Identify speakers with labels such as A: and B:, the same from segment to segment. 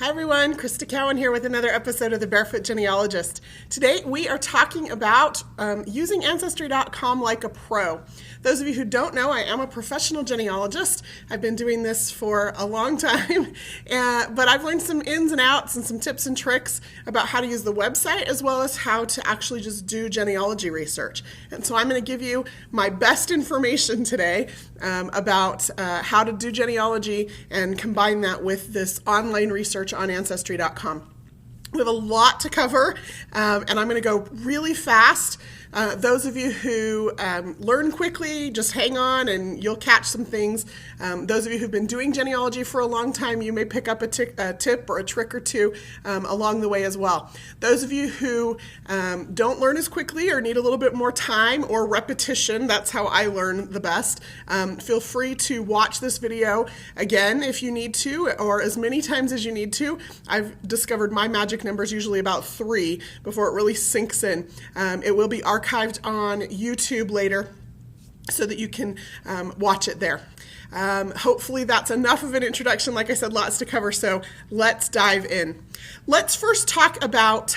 A: Hi everyone, Crista Cowan here with another episode of The Barefoot Genealogist. Today we are talking about using Ancestry.com like a pro. Those of you who don't know, I am a professional genealogist. I've been doing this for a long time, but I've learned some ins and outs and some tips and tricks about how to use the website as well as how to actually just do genealogy research. And so I'm going to give you my best information today about how to do genealogy and combine that with this online research on Ancestry.com. We have a lot to cover, and I'm going to go really fast. Those of you who learn quickly, just hang on and you'll catch some things. Those of you who've been doing genealogy for a long time, you may pick up a tip or a trick or two along the way as well. Those of you who don't learn as quickly or need a little bit more time or repetition, that's how I learn the best, feel free to watch this video again if you need to, or as many times as you need to. I've discovered my magic number is usually about 3 before it really sinks in. It will be archived on YouTube later so that you can watch it there. Hopefully that's enough of an introduction. Like I said, lots to cover, so let's dive in. Let's first talk about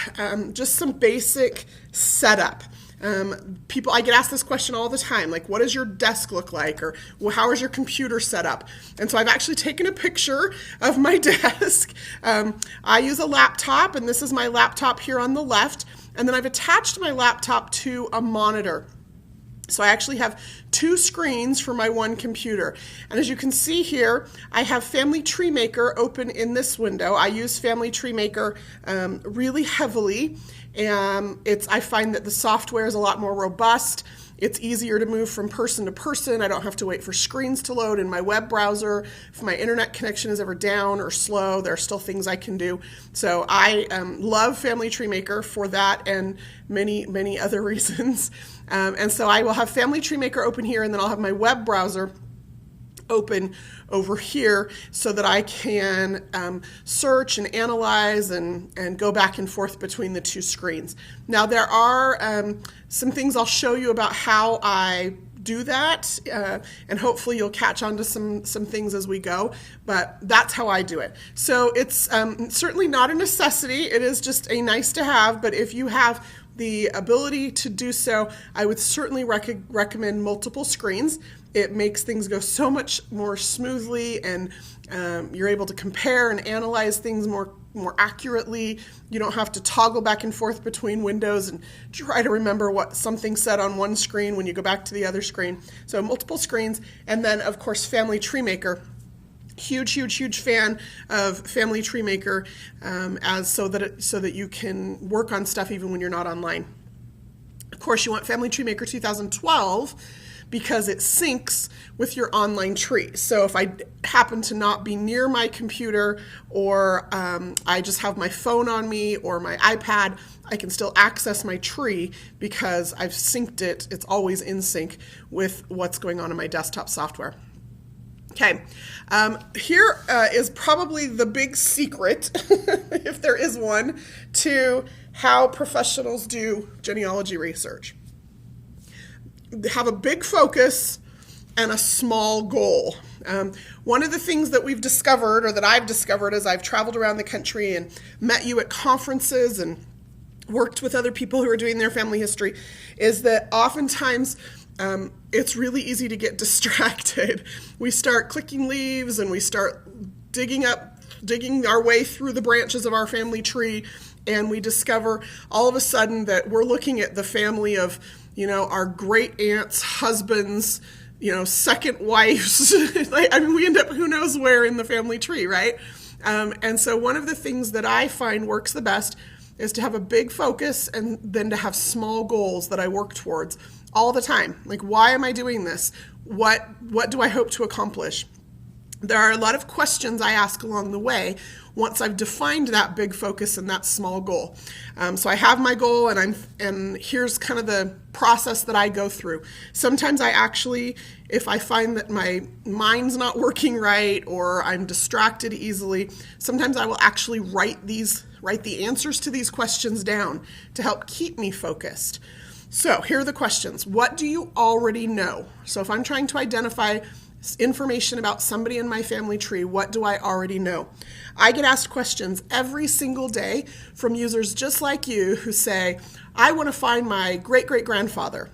A: just some basic setup. I get asked this question all the time, like, what does your desk look like, or how is your computer set up? And so I've actually taken a picture of my desk. I use a laptop, and this is my laptop here on the left, and then I've attached my laptop to a monitor. So I actually have 2 screens for my one computer. And as you can see here, I have Family Tree Maker open in this window. I use Family Tree Maker really heavily. I find that the software is a lot more robust. It's easier to move from person to person. I don't have to wait for screens to load in my web browser. If my internet connection is ever down or slow, there are still things I can do. So I love Family Tree Maker for that and many, many other reasons. And so I will have Family Tree Maker open here, and then I'll have my web browser open over here so that I can search and analyze and go back and forth between the 2 screens. Now there are some things I'll show you about how I do that, and hopefully you'll catch on to some things as we go, but that's how I do it. So it's certainly not a necessity. It is just a nice to have, but if you have the ability to do so, I would certainly recommend multiple screens. It makes things go so much more smoothly, and you're able to compare and analyze things more accurately. You don't have to toggle back and forth between windows and try to remember what something said on one screen when you go back to the other screen. So multiple screens, and then of course Family Tree Maker. Huge fan of Family Tree Maker so that you can work on stuff even when you're not online. Of course, you want Family Tree Maker 2012 because it syncs with your online tree. So if I happen to not be near my computer, or I just have my phone on me or my iPad, I can still access my tree because I've synced it. It's always in sync with what's going on in my desktop software. Okay, here is probably the big secret, if there is one, to how professionals do genealogy research. Have a big focus and a small goal. One of the things that we've discovered, or that I've discovered as I've traveled around the country and met you at conferences and worked with other people who are doing their family history, is that oftentimes it's really easy to get distracted. We start clicking leaves and we start digging our way through the branches of our family tree, and we discover all of a sudden that we're looking at the family of, our great aunt's husband's, second wife's. We end up who knows where in the family tree, right? And so one of the things that I find works the best is to have a big focus and then to have small goals that I work towards all the time. Like, why am I doing this? What do I hope to accomplish? There are a lot of questions I ask along the way once I've defined that big focus and that small goal. So I have my goal, and here's kind of the process that I go through. Sometimes I actually, if I find that my mind's not working right or I'm distracted easily, sometimes I will actually write the answers to these questions down to help keep me focused. So here are the questions. What do you already know? So if I'm trying to identify information about somebody in my family tree. What do I already know? I get asked questions every single day from users just like you who say, I want to find my great-great-grandfather.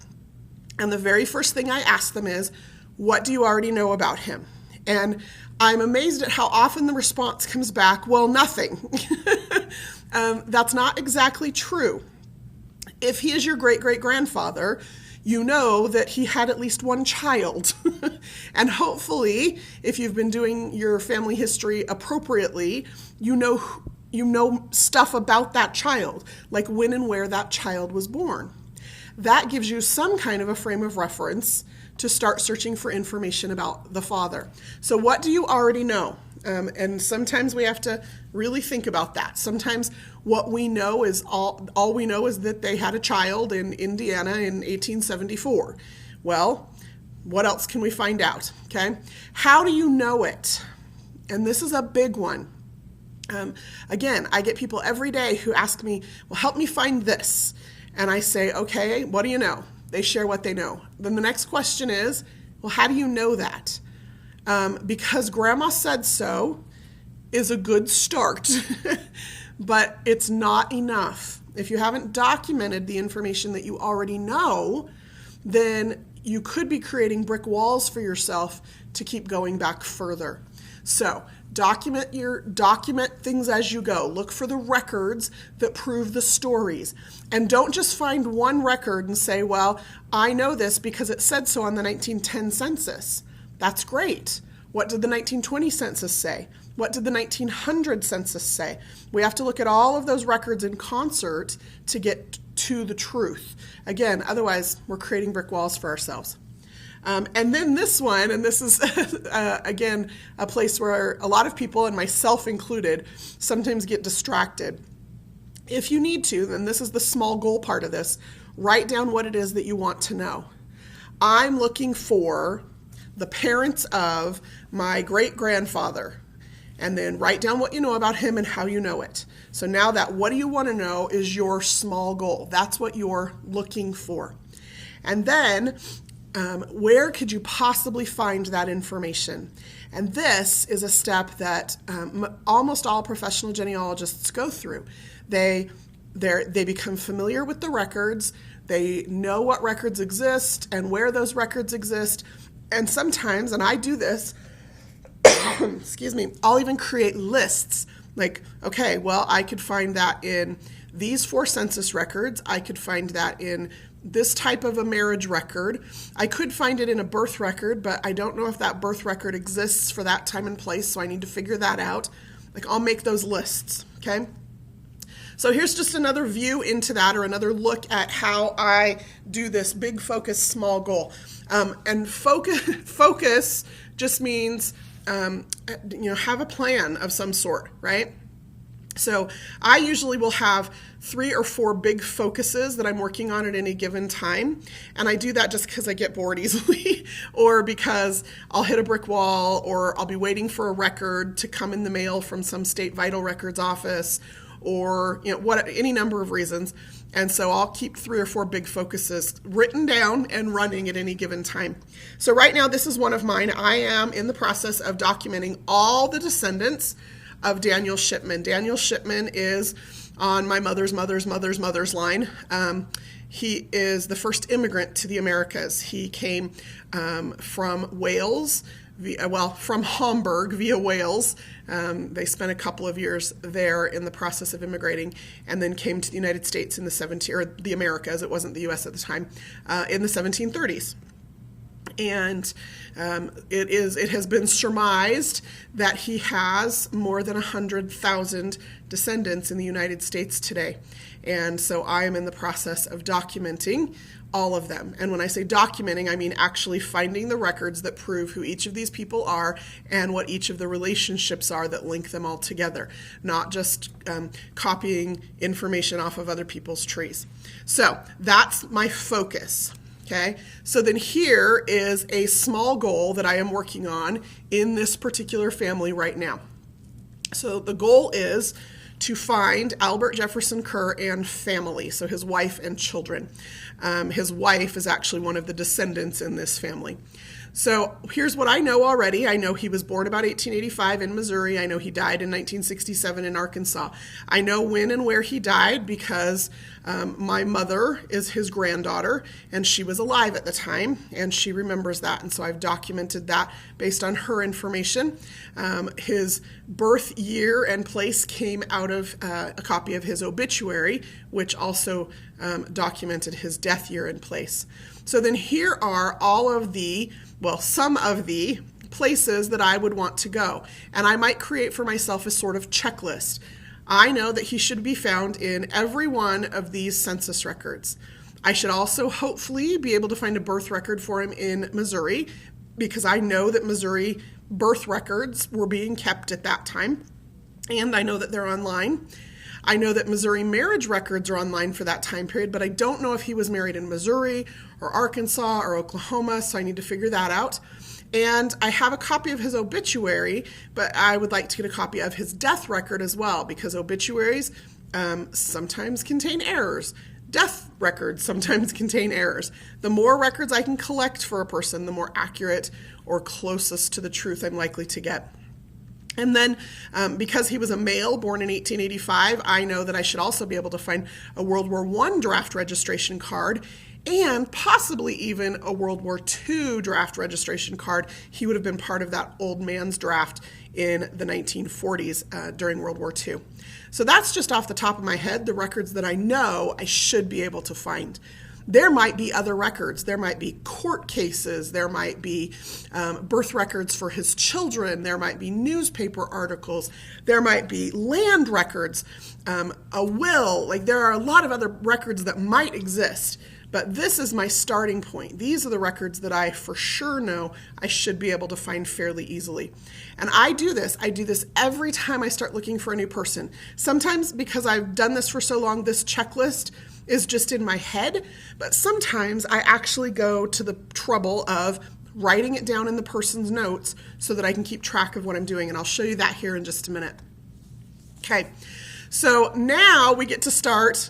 A: And the very first thing I ask them is, what do you already know about him? And I'm amazed at how often the response comes back, well, nothing. That's not exactly true. If he is your great-great-grandfather, you know that he had at least one child. And hopefully, if you've been doing your family history appropriately, you know stuff about that child, like when and where that child was born. That gives you some kind of a frame of reference to start searching for information about the father. So what do you already know? And sometimes we have to really think about that. Sometimes what we know is all we know is that they had a child in Indiana in 1874. Well, what else can we find out? Okay. How do you know it? And this is a big one. Again, I get people every day who ask me, well, help me find this. And I say, okay, what do you know? They share what they know. Then the next question is, well, how do you know that? Because grandma said so is a good start, but it's not enough. If you haven't documented the information that you already know, then you could be creating brick walls for yourself to keep going back further. So document things as you go. Look for the records that prove the stories. And don't just find one record and say, well, I know this because it said so on the 1910 census. That's great. What did the 1920 census say? What did the 1900 census say? We have to look at all of those records in concert to get to the truth. Again, otherwise we're creating brick walls for ourselves. And then this one, and this is, again, a place where a lot of people, and myself included, sometimes get distracted. If you need to, then this is the small goal part of this, write down what it is that you want to know. I'm looking for the parents of my great-grandfather, and then write down what you know about him and how you know it. So now that what do you want to know is your small goal. That's what you're looking for. And then where could you possibly find that information? And this is a step that almost all professional genealogists go through. They become familiar with the records. They know what records exist and where those records exist. And sometimes, and I do this, excuse me, I'll even create lists. Like, okay, well, I could find that in these 4 census records. I could find that in this type of a marriage record. I could find it in a birth record, but I don't know if that birth record exists for that time and place, so I need to figure that out. Like, I'll make those lists, okay? So here's just another view into that, or another look at how I do this big focus, small goal. And focus just means, have a plan of some sort, right? So I usually will have 3 or 4 big focuses that I'm working on at any given time. And I do that just because I get bored easily, or because I'll hit a brick wall, or I'll be waiting for a record to come in the mail from some state vital records office, or any number of reasons. And so I'll keep 3 or 4 big focuses written down and running at any given time. So right now, this is one of mine. I am in the process of documenting all the descendants of Daniel Shipman. Daniel Shipman is on my mother's line. He is the first immigrant to the Americas. He came from Wales, from Hamburg via Wales. They spent a couple of years there in the process of immigrating, and then came to the United States in the Americas. It wasn't the U.S. at the time, in the 1730s. And it has been surmised that he has more than 100,000 descendants in the United States today. And so I am in the process of documenting all of them. And when I say documenting, I mean actually finding the records that prove who each of these people are and what each of the relationships are that link them all together, not just copying information off of other people's trees. So that's my focus. Okay, so then here is a small goal that I am working on in this particular family right now. So the goal is to find Albert Jefferson Kerr and family, so his wife and children. His wife is actually one of the descendants in this family. So here's what I know already. I know he was born about 1885 in Missouri. I know he died in 1967 in Arkansas. I know when and where he died because my mother is his granddaughter, and she was alive at the time, and she remembers that. And so I've documented that based on her information. His birth year and place came out of a copy of his obituary, which also documented his death year and place. So then here are all of some of the places that I would want to go. And I might create for myself a sort of checklist. I know that he should be found in every one of these census records. I should also hopefully be able to find a birth record for him in Missouri, because I know that Missouri birth records were being kept at that time, and I know that they're online. I know that Missouri marriage records are online for that time period, but I don't know if he was married in Missouri or Arkansas or Oklahoma, so I need to figure that out. And I have a copy of his obituary, but I would like to get a copy of his death record as well, because obituaries sometimes contain errors. Death records sometimes contain errors. The more records I can collect for a person, the more accurate or closest to the truth I'm likely to get. And then because he was a male born in 1885, I know that I should also be able to find a World War I draft registration card and possibly even a World War II draft registration card. He would have been part of that old man's draft in the 1940s during World War II. So that's just off the top of my head, the records that I know I should be able to find. There might be other records. There might be court cases. There might be birth records for his children. There might be newspaper articles. There might be land records, a will. Like, there are a lot of other records that might exist. But this is my starting point. These are the records that I for sure know I should be able to find fairly easily. And I do this every time I start looking for a new person. Sometimes because I've done this for so long, this checklist is just in my head, but sometimes I actually go to the trouble of writing it down in the person's notes so that I can keep track of what I'm doing, and I'll show you that here in just a minute. Okay, so now we get to start.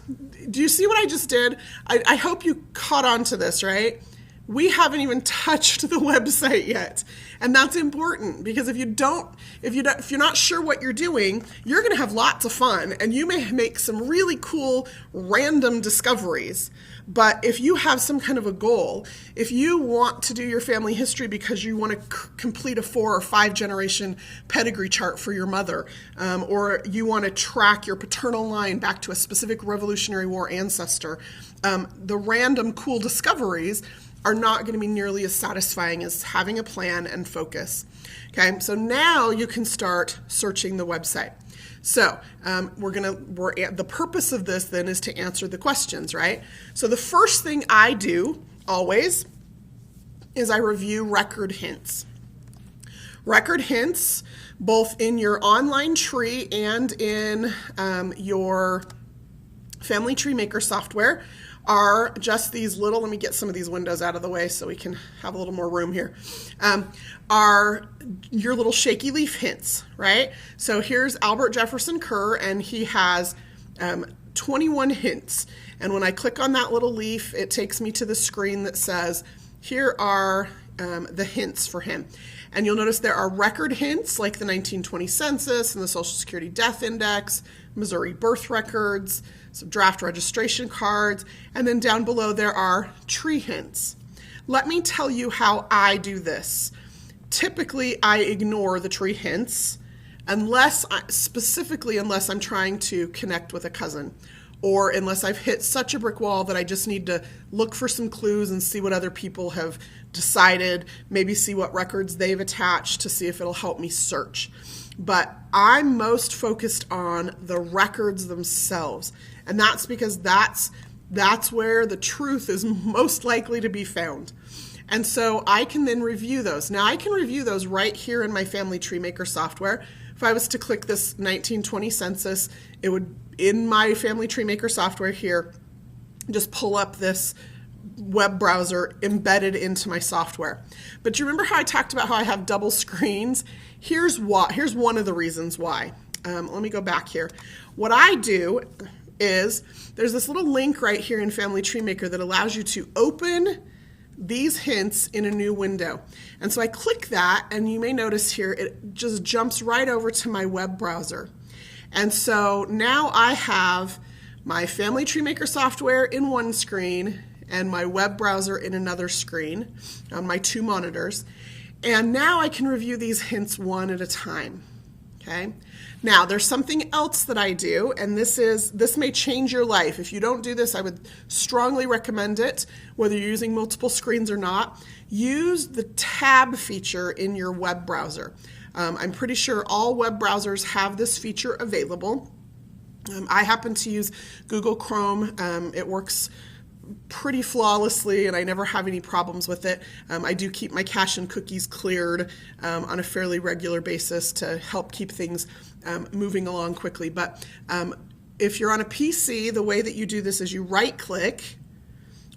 A: Do you see what I just did? I hope you caught on to this, right? We haven't even touched the website yet. And that's important, because if you're not sure what you're doing, you're going to have lots of fun, and you may make some really cool random discoveries. But if you have some kind of a goal, if you want to do your family history because you want to complete a 4 or 5 generation pedigree chart for your mother, or you want to track your paternal line back to a specific Revolutionary War ancestor, the random cool discoveries are not going to be nearly as satisfying as having a plan and focus. Okay, so now you can start searching the website. So the purpose of this then is to answer the questions, right? So the first thing I do always is I review record hints. Record hints, both in your online tree and in your Family Tree Maker software, are just these little, let me get some of these windows out of the way so we can have a little more room here, are your little shaky leaf hints, right? So here's Albert Jefferson Kerr, and he has 21 hints. And when I click on that little leaf, it takes me to the screen that says, here are the hints for him. And you'll notice there are record hints like the 1920 census and the Social Security Death Index, Missouri birth records, some draft registration cards, and then down below there are tree hints. Let me tell you how I do this. Typically, I ignore the tree hints unless I'm trying to connect with a cousin, or unless I've hit such a brick wall that I just need to look for some clues and see what other people have decided, maybe see what records they've attached to see if it'll help me search. But I'm most focused on the records themselves, and that's because that's where the truth is most likely to be found. And so I can then review those. Now I can review those right here in my Family Tree Maker software. If I was to click this 1920 census, it would, in my Family Tree Maker software here, just pull up this web browser embedded into my software. But you remember how I talked about how I have double screens? Here's one of the reasons why. Let me go back here. What I do is there's this little link right here in Family Tree Maker that allows you to open these hints in a new window. And so I click that, and you may notice here it just jumps right over to my web browser. And so now I have my Family Tree Maker software in one screen and my web browser in another screen on my two monitors. And now I can review these hints one at a time. Okay. Now there's something else that I do, and this may change your life. If you don't do this, I would strongly recommend it, whether you're using multiple screens or not. Use the tab feature in your web browser. I'm pretty sure all web browsers have this feature available. I happen to use Google Chrome. It works pretty flawlessly, and I never have any problems with it. I do keep my cache and cookies cleared on a fairly regular basis to help keep things moving along quickly. But if you're on a PC, the way that you do this is you right-click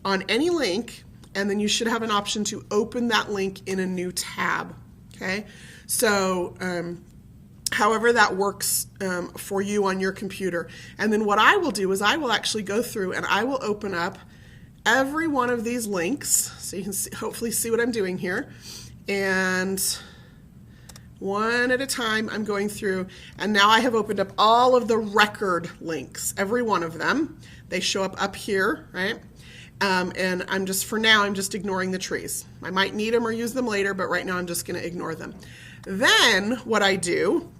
A: on any link, and then you should have an option to open that link in a new tab. Okay, so however that works for you on your computer. And then what I will do is I will actually go through and I will open up every one of these links, so you can hopefully see what I'm doing here. And one at a time I'm going through, and now I have opened up all of the record links, every one of them. They show up here, right? And for now, I'm just ignoring the trees. I might need them or use them later, but right now I'm just going to ignore them. Then what I do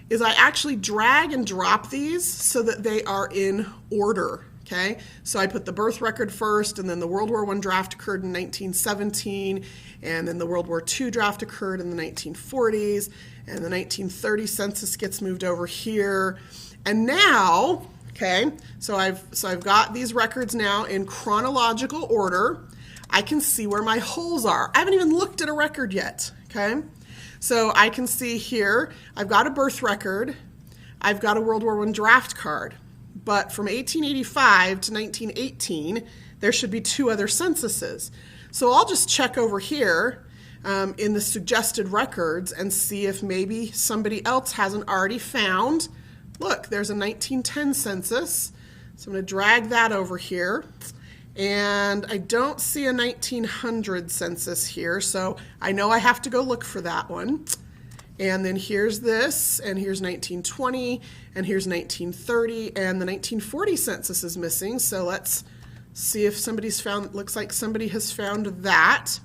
A: is I actually drag and drop these so that they are in order. Okay, so I put the birth record first, and then the World War I draft occurred in 1917, and then the World War II draft occurred in the 1940s, and the 1930 census gets moved over here. And now, okay, so I've got these records now in chronological order. I can see where my holes are. I haven't even looked at a record yet, okay? So I can see here, I've got a birth record, I've got a World War I draft card. But from 1885 to 1918, there should be two other censuses. So I'll just check over here in the suggested records and see if maybe somebody else hasn't already found. Look, there's a 1910 census. So I'm going to drag that over here. And I don't see a 1900 census here, so I know I have to go look for that one. And then here's this, and here's 1920, and here's 1930, and the 1940 census is missing. So let's see if somebody's found, looks like somebody has found that.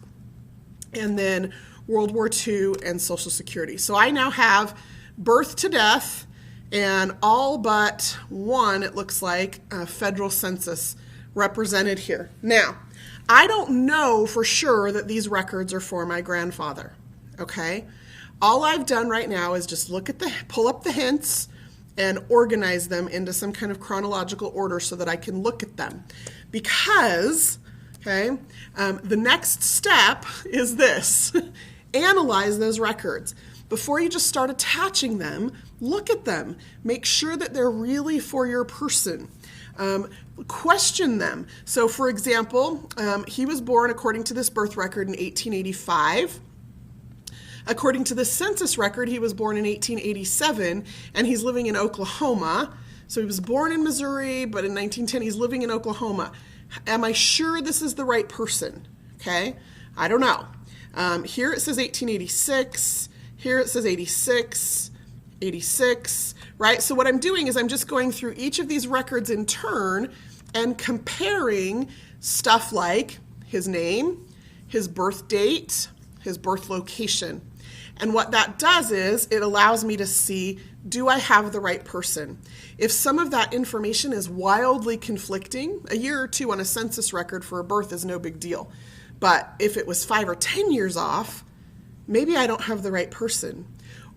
A: And then World War II and Social Security. So I now have birth to death, and all but one, it looks like, federal census represented here. Now, I don't know for sure that these records are for my grandfather, okay? All I've done right now is just pull up the hints and organize them into some kind of chronological order so that I can look at them. Because, okay, the next step is this. Analyze those records. Before you just start attaching them, look at them. Make sure that they're really for your person. Question them. So, for example, he was born, according to this birth record, in 1885. According to the census record, he was born in 1887, and he's living in Oklahoma. So he was born in Missouri, but in 1910 he's living in Oklahoma. Am I sure this is the right person? Okay, I don't know. Here it says 1886. Here it says 86, 86, right? So what I'm doing is I'm just going through each of these records in turn and comparing stuff like his name, his birth date, his birth location. And what that does is it allows me to see, do I have the right person? If some of that information is wildly conflicting, a year or two on a census record for a birth is no big deal. But if it was 5 or 10 years off, maybe I don't have the right person.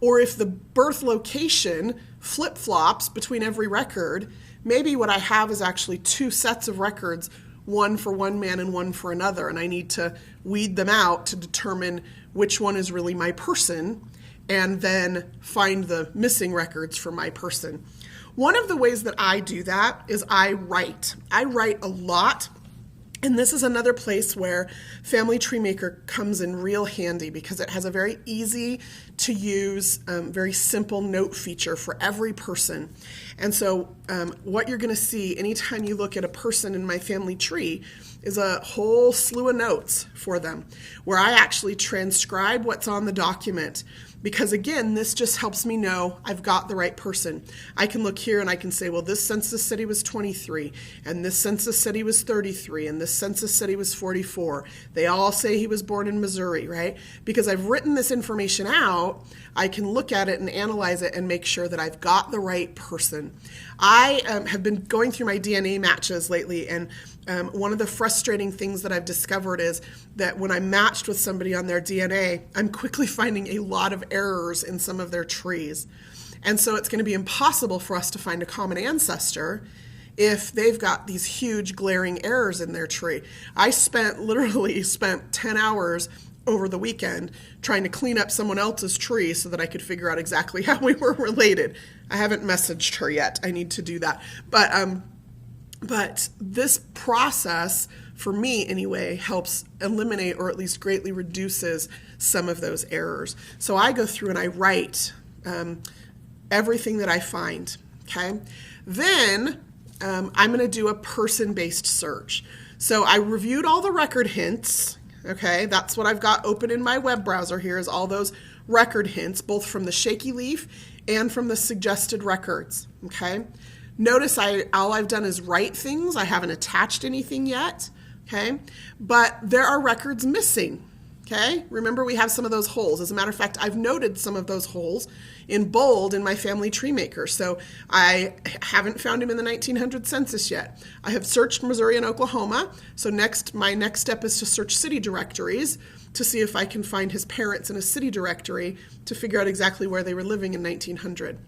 A: Or if the birth location flip-flops between every record, maybe what I have is actually two sets of records, one for one man and one for another, and I need to weed them out to determine which one is really my person, and then find the missing records for my person. One of the ways that I do that is I write. I write a lot, and this is another place where Family Tree Maker comes in real handy because it has a very easy to use, very simple note feature for every person. And so what you're going to see anytime you look at a person in my family tree is a whole slew of notes for them where I actually transcribe what's on the document. Because again, this just helps me know I've got the right person. I can look here and I can say, well, this census said he was 23, and this census said he was 33, and this census said he was 44. They all say he was born in Missouri, right? Because I've written this information out, I can look at it and analyze it and make sure that I've got the right person. I have been going through my DNA matches lately, and one of the frustrating things that I've discovered is that when I'm matched with somebody on their DNA, I'm quickly finding a lot of errors in some of their trees. And so it's going to be impossible for us to find a common ancestor if they've got these huge glaring errors in their tree. I literally spent 10 hours over the weekend trying to clean up someone else's tree so that I could figure out exactly how we were related. I haven't messaged her yet. I need to do that. But this process, for me anyway, helps eliminate or at least greatly reduces some of those errors. So I go through and I write everything that I find, okay? Then I'm going to do a person-based search. So I reviewed all the record hints, okay? That's what I've got open in my web browser here is all those record hints, both from the shaky leaf and from the suggested records, okay? Notice all I've done is write things. I haven't attached anything yet, okay? But there are records missing, okay? Remember, we have some of those holes. As a matter of fact, I've noted some of those holes in bold in my family tree maker. So I haven't found him in the 1900 census yet. I have searched Missouri and Oklahoma. So my next step is to search city directories to see if I can find his parents in a city directory to figure out exactly where they were living in 1900.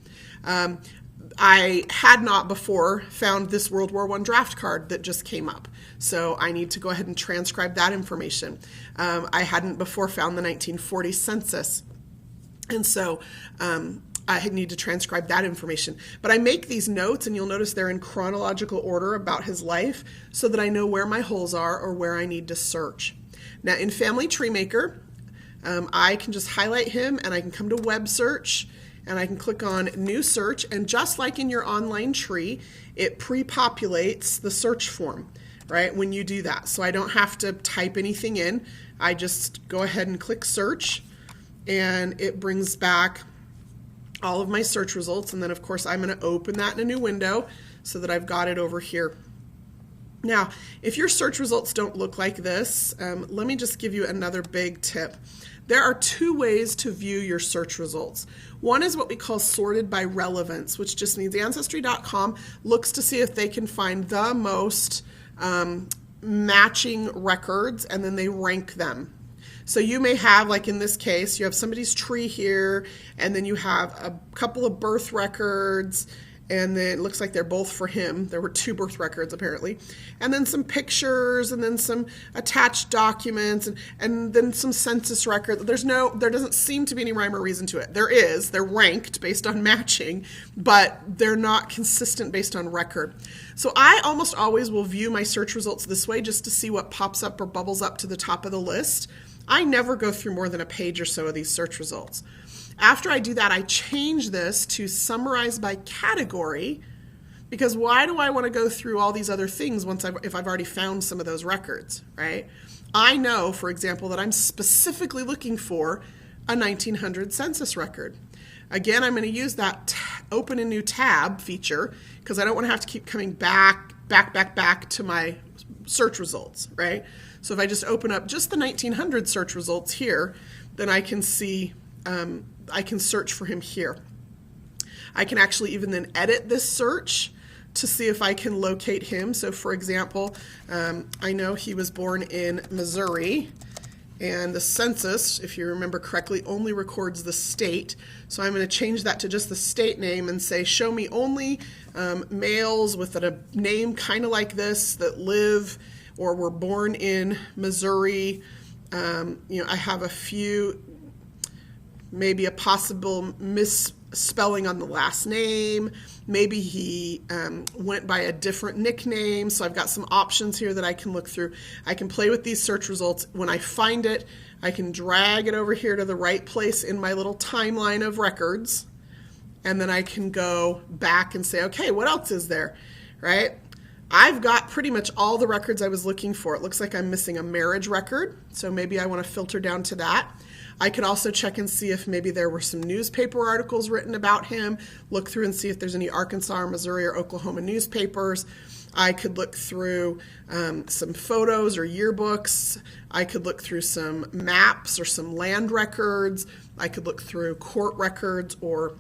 A: I had not before found this World War I draft card that just came up. So I need to go ahead and transcribe that information. I hadn't before found the 1940 census. And so I need to transcribe that information. But I make these notes, and you'll notice they're in chronological order about his life so that I know where my holes are or where I need to search. Now in Family Tree Maker, I can just highlight him and I can come to Web Search. And I can click on New Search, and just like in your online tree, it pre-populates the search form, right, when you do that. So I don't have to type anything in. I just go ahead and click Search, and it brings back all of my search results. And then, of course, I'm going to open that in a new window so that I've got it over here. Now, if your search results don't look like this, let me just give you another big tip. There are two ways to view your search results. One is what we call sorted by relevance, which just means Ancestry.com looks to see if they can find the most matching records, and then they rank them. So you may have, like in this case, you have somebody's tree here, and then you have a couple of birth records, and then it looks like they're both for him. There were 2 birth records apparently. And then some pictures, and then some attached documents, and then some census records. There doesn't seem to be any rhyme or reason to it. They're ranked based on matching, but they're not consistent based on record. So I almost always will view my search results this way just to see what pops up or bubbles up to the top of the list. I never go through more than a page or so of these search results. After I do that, I change this to summarize by category, because why do I want to go through all these other things if I've already found some of those records, right? I know, for example, that I'm specifically looking for a 1900 census record. Again, I'm going to use that open a new tab feature because I don't want to have to keep coming back to my search results, right? So if I just open up just the 1900 search results here, then I can see I can search for him here. I can actually even then edit this search to see if I can locate him. So for example, I know he was born in Missouri, and the census, if you remember correctly, only records the state. So I'm going to change that to just the state name and say, show me only males with a name kind of like this that live or were born in Missouri. I have a few, maybe a possible misspelling on the last name. Maybe he went by a different nickname. So I've got some options here that I can look through. I can play with these search results. When I find it, I can drag it over here to the right place in my little timeline of records. And then I can go back and say, okay, what else is there, right? I've got pretty much all the records I was looking for. It looks like I'm missing a marriage record, so maybe I want to filter down to that. I could also check and see if maybe there were some newspaper articles written about him, look through and see if there's any Arkansas or Missouri or Oklahoma newspapers. I could look through some photos or yearbooks. I could look through some maps or some land records. I could look through court records or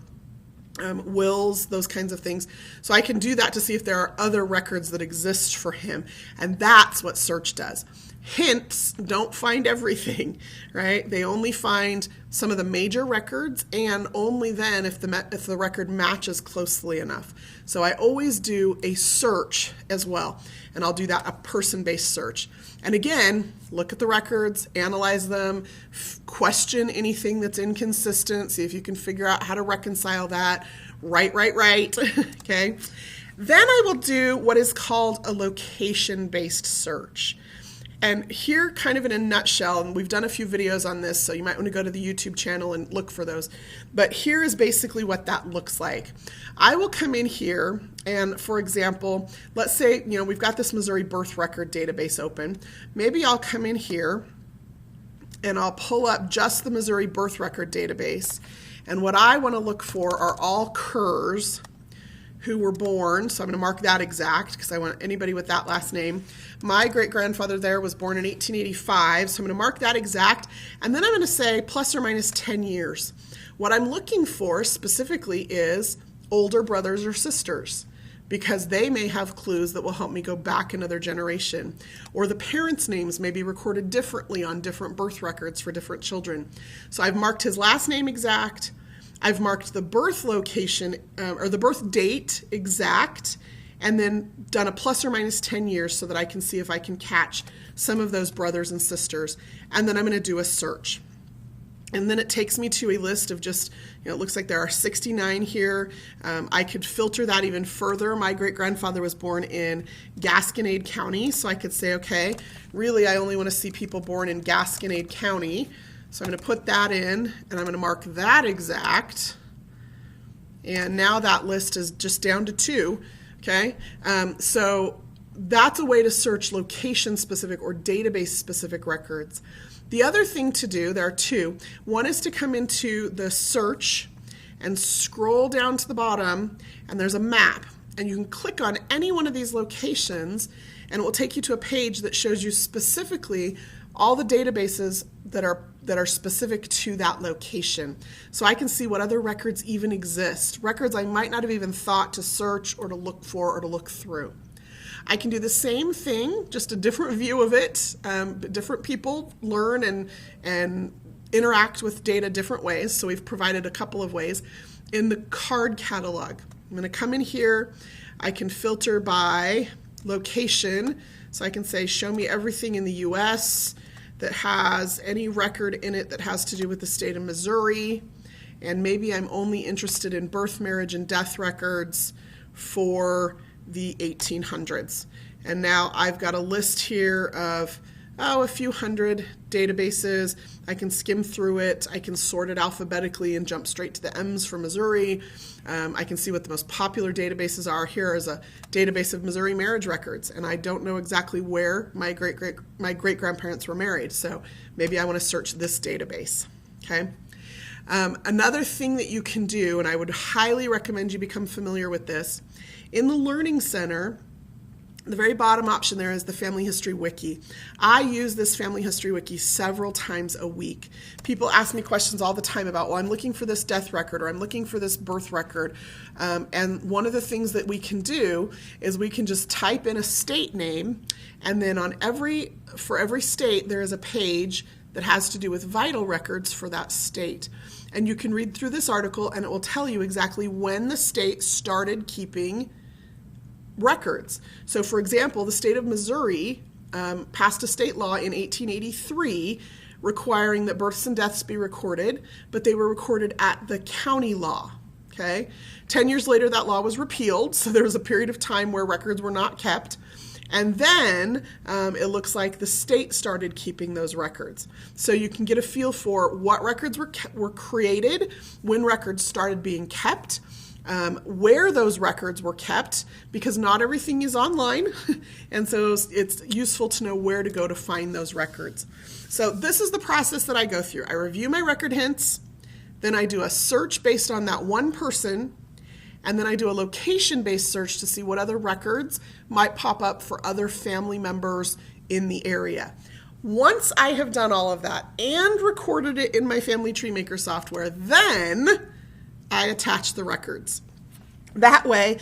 A: wills, those kinds of things. So I can do that to see if there are other records that exist for him. And that's what search does. Hints don't find everything, right? They only find some of the major records, and only then if the record matches closely enough. So I always do a search as well, and I'll do that, a person-based search. And again, look at the records, analyze them, question anything that's inconsistent, see if you can figure out how to reconcile that. Right, okay? Then I will do what is called a location-based search. And here, kind of in a nutshell, and we've done a few videos on this, so you might want to go to the YouTube channel and look for those. But here is basically what that looks like. I will come in here, and for example, let's say, we've got this Missouri birth record database open. Maybe I'll come in here, and I'll pull up just the Missouri birth record database. And what I want to look for are all Kerrs who were born, so I'm going to mark that exact because I want anybody with that last name. My great-grandfather there was born in 1885, so I'm going to mark that exact, and then I'm going to say plus or minus 10 years. What I'm looking for specifically is older brothers or sisters, because they may have clues that will help me go back another generation. Or the parents' names may be recorded differently on different birth records for different children. So I've marked his last name exact, I've marked the birth location or the birth date exact, and then done a plus or minus 10 years so that I can see if I can catch some of those brothers and sisters. And then I'm going to do a search. And then it takes me to a list of just, it looks like there are 69 here. I could filter that even further. My great-grandfather was born in Gasconade County, so I could say, okay, really I only want to see people born in Gasconade County. So I'm going to put that in, and I'm going to mark that exact. And now that list is just down to 2, okay? So that's a way to search location-specific or database-specific records. The other thing to do, there are 2. One is to come into the search and scroll down to the bottom, and there's a map. And you can click on any one of these locations, and it will take you to a page that shows you specifically all the databases that are specific to that location. So I can see what other records even exist, records I might not have even thought to search or to look for or to look through. I can do the same thing, just a different view of it. Different people learn and interact with data different ways, so we've provided a couple of ways. In the card catalog, I'm going to come in here. I can filter by location, so I can say show me everything in the U.S. that has any record in it that has to do with the state of Missouri, and maybe I'm only interested in birth, marriage, and death records for the 1800s. And now I've got a list here of a few hundred databases. I can skim through it. I can sort it alphabetically and jump straight to the M's for Missouri. I can see what the most popular databases are. Here is a database of Missouri marriage records, and I don't know exactly where my great-grandparents were married, so maybe I want to search this database, okay? Another thing that you can do, and I would highly recommend you become familiar with this, in the Learning Center, the very bottom option there is the Family History Wiki. I use this Family History Wiki several times a week. People ask me questions all the time about, well, I'm looking for this death record or I'm looking for this birth record. And one of the things that we can do is we can just type in a state name, and then for every state there is a page that has to do with vital records for that state. And you can read through this article and it will tell you exactly when the state started keeping records. So for example, the state of Missouri passed a state law in 1883 requiring that births and deaths be recorded, but they were recorded at the county law. Okay? 10 years later, that law was repealed, so there was a period of time where records were not kept. And then it looks like the state started keeping those records. So you can get a feel for what records were created, when records started being kept, where those records were kept, because not everything is online, and so it's useful to know where to go to find those records. So this is the process that I go through. I review my record hints, then I do a search based on that one person, and then I do a location-based search to see what other records might pop up for other family members in the area. Once I have done all of that and recorded it in my Family Tree Maker software, then I attach the records. That way,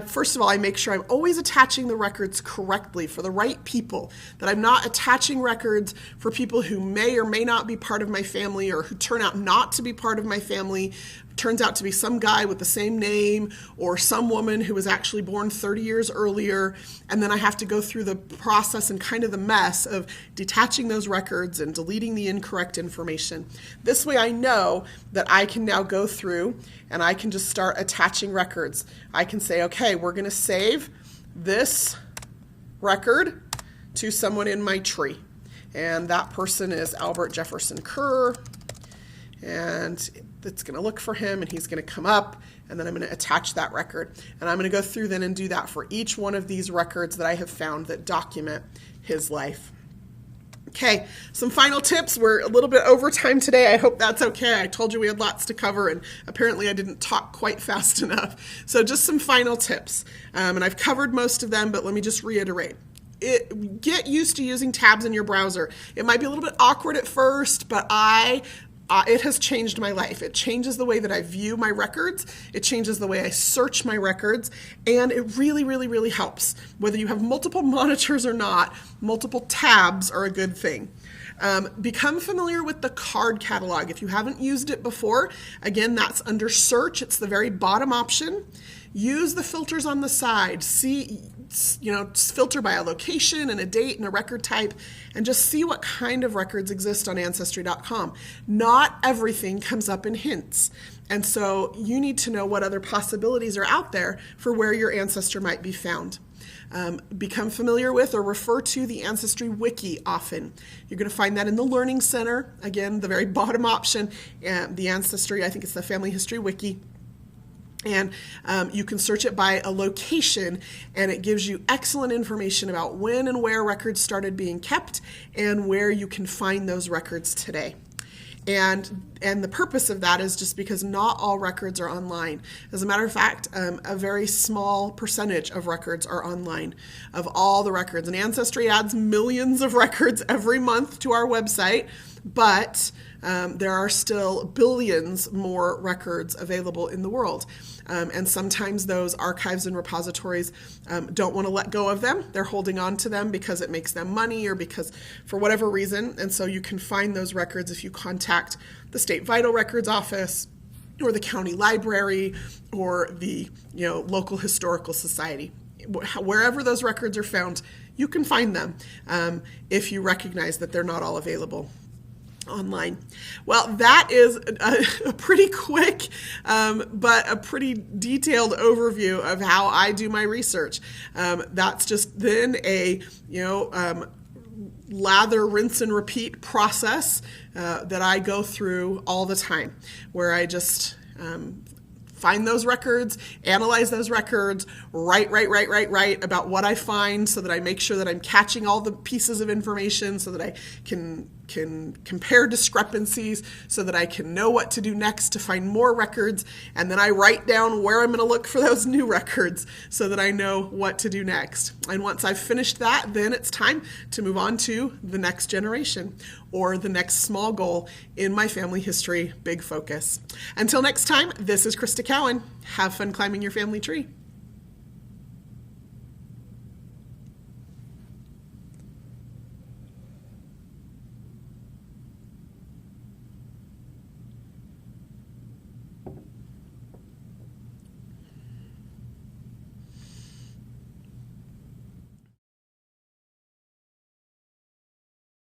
A: first of all, I make sure I'm always attaching the records correctly for the right people, that I'm not attaching records for people who may or may not be part of my family, or who turn out not to be part of my family, turns out to be some guy with the same name, or some woman who was actually born 30 years earlier, and then I have to go through the process and kind of the mess of detaching those records and deleting the incorrect information. This way I know that I can now go through and I can just start attaching records. I can say, okay, we're going to save this record to someone in my tree, and that person is Albert Jefferson Kerr, and it's going to look for him, and he's going to come up, and then I'm going to attach that record. And I'm going to go through then and do that for each one of these records that I have found that document his life. Okay, some final tips. We're a little bit over time today. I hope that's okay. I told you we had lots to cover, and apparently I didn't talk quite fast enough. So just some final tips. And I've covered most of them, but let me just reiterate. Get used to using tabs in your browser. It might be a little bit awkward at first, but it has changed my life. It changes the way that I view my records. It changes the way I search my records. And it really, really, really helps. Whether you have multiple monitors or not, multiple tabs are a good thing. Become familiar with the card catalog. If you haven't used it before, again, that's under search. It's the very bottom option. Use the filters on the side. Filter by a location and a date and a record type, and just see what kind of records exist on Ancestry.com. Not everything comes up in hints, and so you need to know what other possibilities are out there for where your ancestor might be found. Become familiar with or refer to the Ancestry Wiki often. You're going to find that in the Learning Center. Again, the very bottom option, the Ancestry, I think it's the Family History Wiki. And you can search it by a location, and it gives you excellent information about when and where records started being kept and where you can find those records today. And the purpose of that is just because not all records are online. As a matter of fact, a very small percentage of records are online, of all the records. And Ancestry adds millions of records every month to our website, but there are still billions more records available in the world. And sometimes those archives and repositories don't want to let go of them. They're holding on to them because it makes them money, or because for whatever reason. And so you can find those records if you contact the State Vital Records Office, or the county library, or the local historical society. Wherever those records are found, you can find them if you recognize that they're not all available online. Well, that is a pretty quick but a pretty detailed overview of how I do my research. That's just then a lather, rinse, and repeat process that I go through all the time, where I just find those records, analyze those records, write about what I find, so that I make sure that I'm catching all the pieces of information, so that I can compare discrepancies, so that I can know what to do next to find more records, and then I write down where I'm going to look for those new records so that I know what to do next. And once I've finished that, then it's time to move on to the next generation, or the next small goal in my family history big focus. Until next time, this is Crista Cowan. Have fun climbing your family tree.